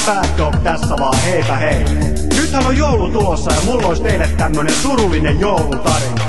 Fat Dog tässä vaan, heipä hei. Nythän on joulu tulossa ja mulla olisi teille tämmönen surullinen joulutarina.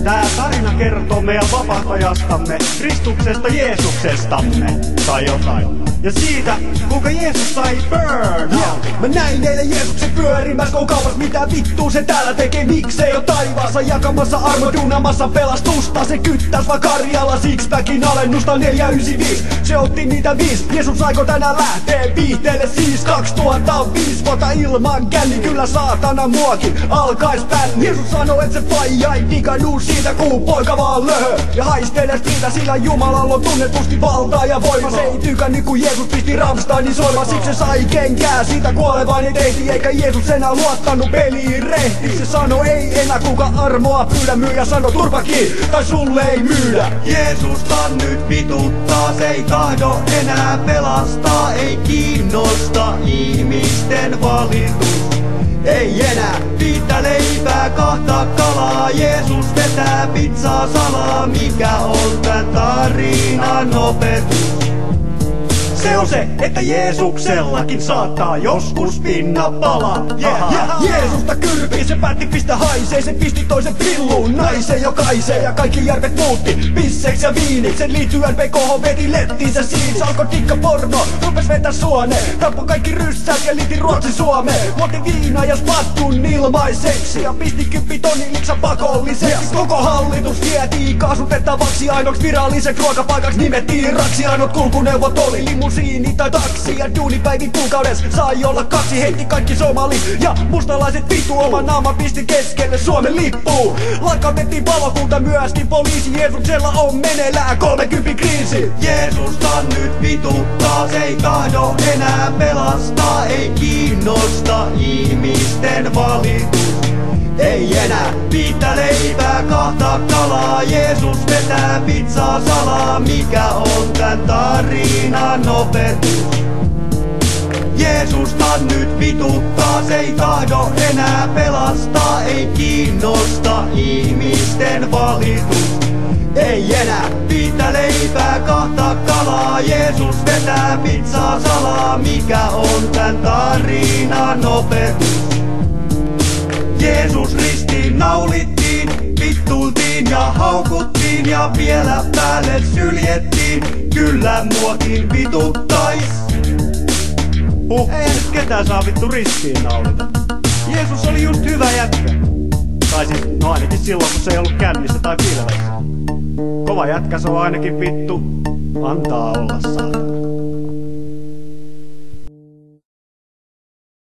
Tää tarina kertoo meidän vapahtajastamme, Kristuksesta Jeesuksestamme, tai jotain. Ja siitä, kuinka Jeesus sai burnout. Mä näin eilen Jeesuksen pyörimässä kaupassa, mitä vittua se täällä tekee, miksei oo taivaassa jakamassa armo duunamassa pelastusta. Se kyttäs vaan Karjala sixpackin alennusta 495. Se otti niitä 5, Jeesus aiko tänään lähtee viihteelle siis 2005 vuotta ilman känni, kyllä saatana muakin alkais bänni. Jeesus sanoo et se faija ei digannuu siitä, kun poika vaan löhö ja haistelee siitä, sillä Jumalalla on tunnetusti valtaa ja voima. Se ei tykännyt kun Jeesus pisti Rammsteinin soimaan, siksi se sai kenkää siitä kuolevainen tehti, eikä Jeesus enää luottanut peliin rehti. Se sano ei enää kuka armoa pyydä, myyjä sano turpa kiinni tai sulle ei myydä. Jeesusta nyt vituttaa, se ei tahdo enää pelastaa, ei kiinnosta ihmisten valitus. Ei enää 5 leipää, 2 kalaa, Jeesus vetää pizzaa salaa, mikä on tän tarinan opetus? Se on se, että Jeesuksellakin saattaa joskus pinna palaa. Jeesusta kyrpii, se päätti pistä haisee, se pisti toisen pilluun naisen jokaiseen ja kaikki järvet muutti pisseiksi ja viiniksi. Sen liittyen PKH veti lettinsä siiks, alkoi tikka porno, rupes vetää suoneen, tappoi kaikki ryssät ja liiti Ruotsi Suomeen. Muotti viina ja spattun ilmaiseksi ja pisti 10 tonnin liksa pakolliseksi. Koko hallitus vietiin kaasutettavaksi, ainoaks viralliseksi ruokapaikaksi nimettiin raksi. Ainut kulkuneuvot oli limusiini tai taksi ja duunipäivin kuukaudessa sai olla 2. Heitti kaikki somalit ja mustalaiset vittu, oma naama pisti keskelle Suomen lippuun. Lakkautettiin palokunta myöskin, poliisi Jeesuksella on meneillään 30 kriisi. Jeesusta nyt vituttaa, se ei tahdo enää pelastaa, ei kiinnosta ihmisten valitus. Ei enää 5 leipää, 2 kalaa, Jeesus vetää pizzaa salaa, mikä on tän tarinan opetus? Jeesusta nyt vituttaa, se ei tahdo enää pelastaa, ei kiinnosta ihmisten valitus. Ei enää 5 leipää, 2 kalaa, Jeesus vetää pizzaa salaa, mikä on tän tarinan opetus? Jeesus ristiin naulittiin, vittuiltiin ja haukuttiin ja vielä päälle syljettiin, kyllä muakin vituttais. Ei nyt ketään saa vittu ristiin naulita. Jeesus oli just hyvä jätkä. Tai siis, no ainakin silloin kun se ei ollut kännissä tai pilvessä. Kova jätkä se on ainakin vittu, antaa olla saatana.